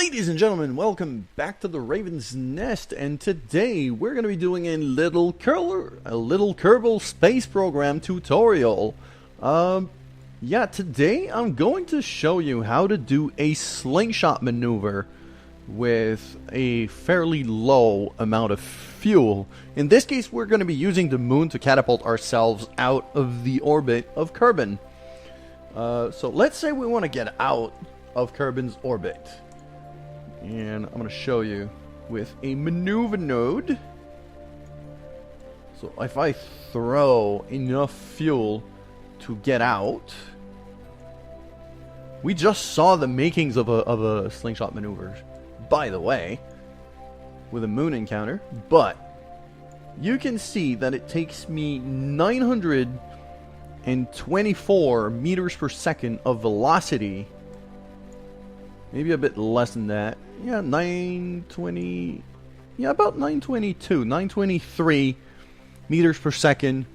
Ladies and gentlemen, welcome back to the Raven's Nest, and today we're going to be doing a little Kerbal Space Program tutorial. Today I'm going to show you how to do a slingshot maneuver with a fairly low amount of fuel. In this case, we're going to be using the moon to catapult ourselves out of the orbit of Kerbin. So let's say we want to get out of Kerbin's orbit. And I'm going to show you with a maneuver node. So if I throw enough fuel to get out, we just saw the makings of a slingshot maneuver, by the way, with a moon encounter. But you can see that it takes me 924 meters per second of velocity. Maybe a bit less than that. Yeah, 920. Yeah, about 922, 923 meters per second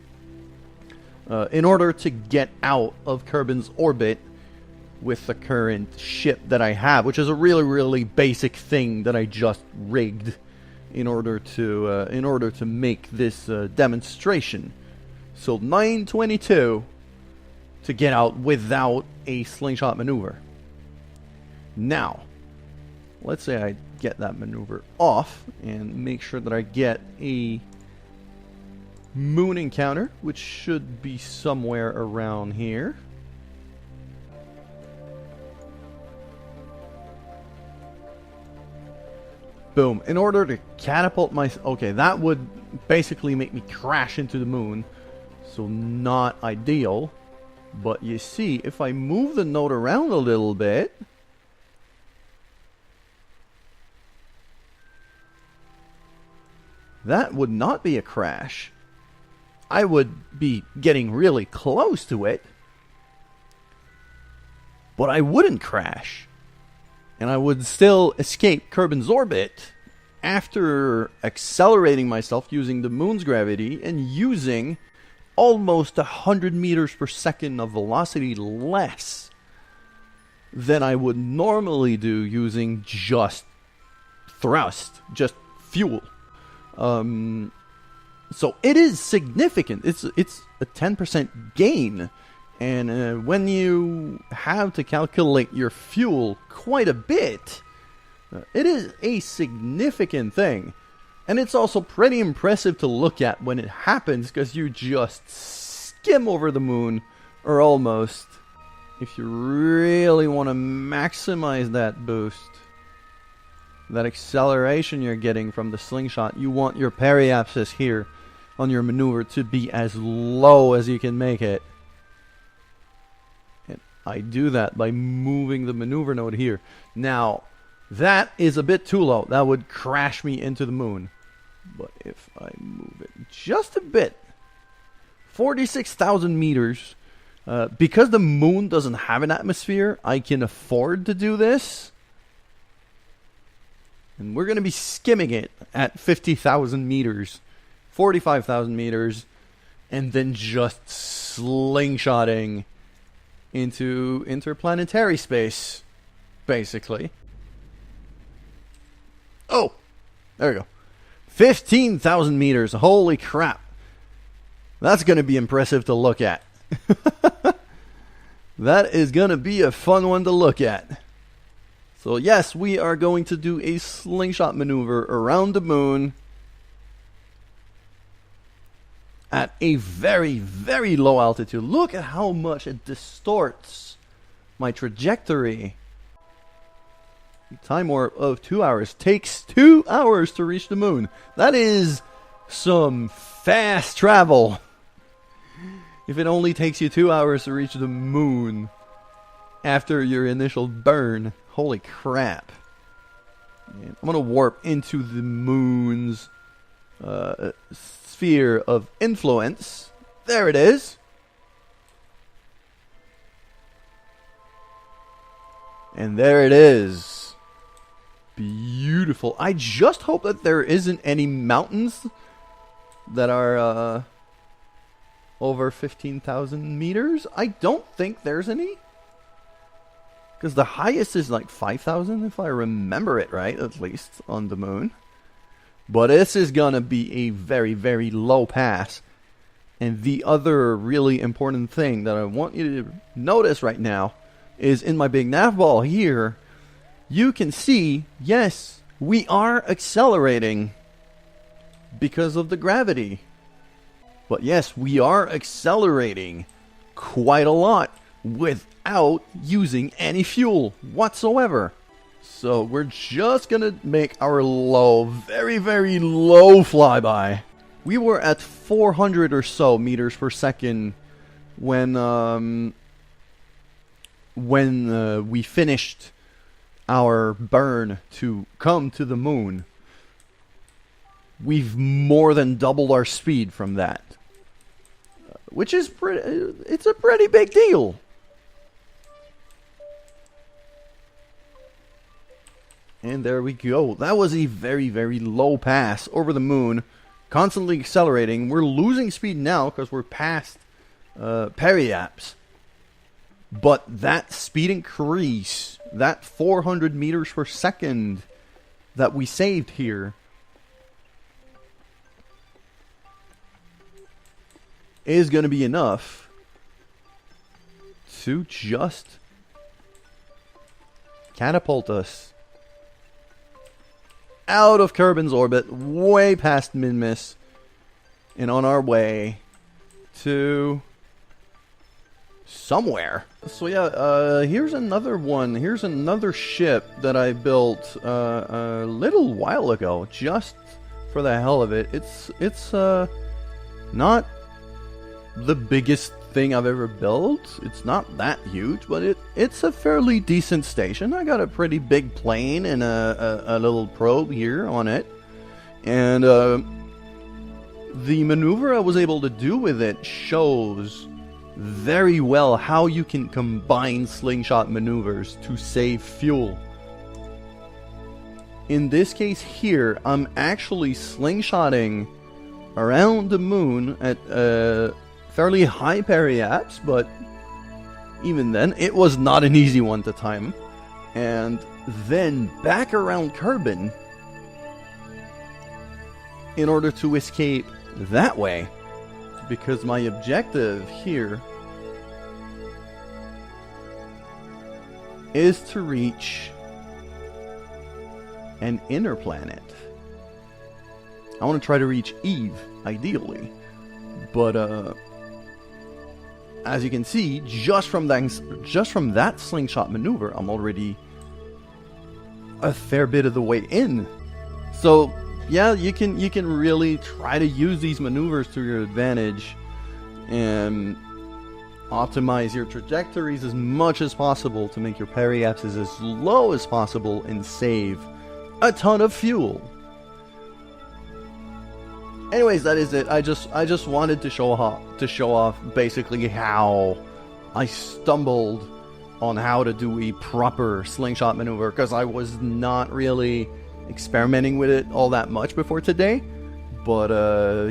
in order to get out of Kerbin's orbit with the current ship that I have, which is a really basic thing that I just rigged in order to make this demonstration. So 922 to get out without a slingshot maneuver. Now, let's say I get that maneuver off and make sure that I get a moon encounter, which should be somewhere around here. Boom. In order to catapult my... Okay, that would basically make me crash into the moon. So not ideal. But you see, if I move the node around a little bit... that would not be a crash. I would be getting really close to it, but I wouldn't crash. And I would still escape Kerbin's orbit after accelerating myself using the moon's gravity and using almost 100 meters per second of velocity less than I would normally do using just thrust, just fuel. So it is significant. It's a 10% gain, and when you have to calculate your fuel quite a bit, it is a significant thing. And it's also pretty impressive to look at when it happens, because you just skim over the moon, or almost. If you really want to maximize that boost, that acceleration you're getting from the slingshot, you want your periapsis here on your maneuver to be as low as you can make it. And I do that by moving the maneuver node here. Now, that is a bit too low. That would crash me into the moon. But if I move it just a bit, 46,000 meters, because the moon doesn't have an atmosphere, I can afford to do this. And we're going to be skimming it at 50,000 meters, 45,000 meters, and then just slingshotting into interplanetary space, basically. Oh, there we go. 15,000 meters. Holy crap. That's going to be impressive to look at. That is going to be a fun one to look at. So yes, we are going to do a slingshot maneuver around the moon at a very low altitude. Look at how much it distorts my trajectory. The time warp of 2 hours takes 2 hours to reach the moon. That is some fast travel. If it only takes you 2 hours to reach the moon after your initial burn. Holy crap. And I'm going to warp into the moon's sphere of influence. There it is. And there it is. Beautiful. I just hope that there isn't any mountains that are over 15,000 meters. I don't think there's any. Because the highest is like 5,000, if I remember it right, at least, on the moon. But this is gonna be a very, very low pass. And the other really important thing that I want you to notice right now is in my big nav ball here, you can see, yes, we are accelerating because of the gravity. But yes, we are accelerating quite a lot without using any fuel whatsoever. So we're just gonna make our low, very, very low flyby. We were at 400 or so meters per second when we finished our burn to come to the moon. We've more than doubled our speed from that, which is it's a pretty big deal. And there we go. That was a very, very low pass over the moon. Constantly accelerating. We're losing speed now because we're past periaps. But that speed increase, that 400 meters per second that we saved here, is going to be enough to just catapult us out of Kerbin's orbit, way past Minmus, and on our way to somewhere. So yeah, here's another one. Here's another ship that I built a little while ago, just for the hell of it. It's not the biggest thing I've ever built. It's not that huge, but it's a fairly decent station. I got a pretty big plane and a little probe here on it, and the maneuver I was able to do with it shows very well how you can combine slingshot maneuvers to save fuel. In this case here, I'm actually slingshotting around the moon at fairly high periaps, but even then, it was not an easy one to time. And then back around Kerbin in order to escape that way, because my objective here is to reach an inner planet. I want to try to reach Eve, ideally, but as you can see, just from that slingshot maneuver, I'm already a fair bit of the way in. So yeah, you can really try to use these maneuvers to your advantage and optimize your trajectories as much as possible to make your periapses as low as possible and save a ton of fuel. Anyways, that is it. I just wanted to show off basically how I stumbled on how to do a proper slingshot maneuver, because I was not really experimenting with it all that much before today. But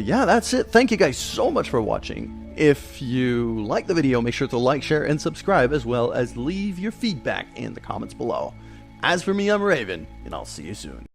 yeah, that's it. Thank you guys so much for watching. If you like the video, make sure to like, share, and subscribe, as well as leave your feedback in the comments below. As for me, I'm Raven, and I'll see you soon.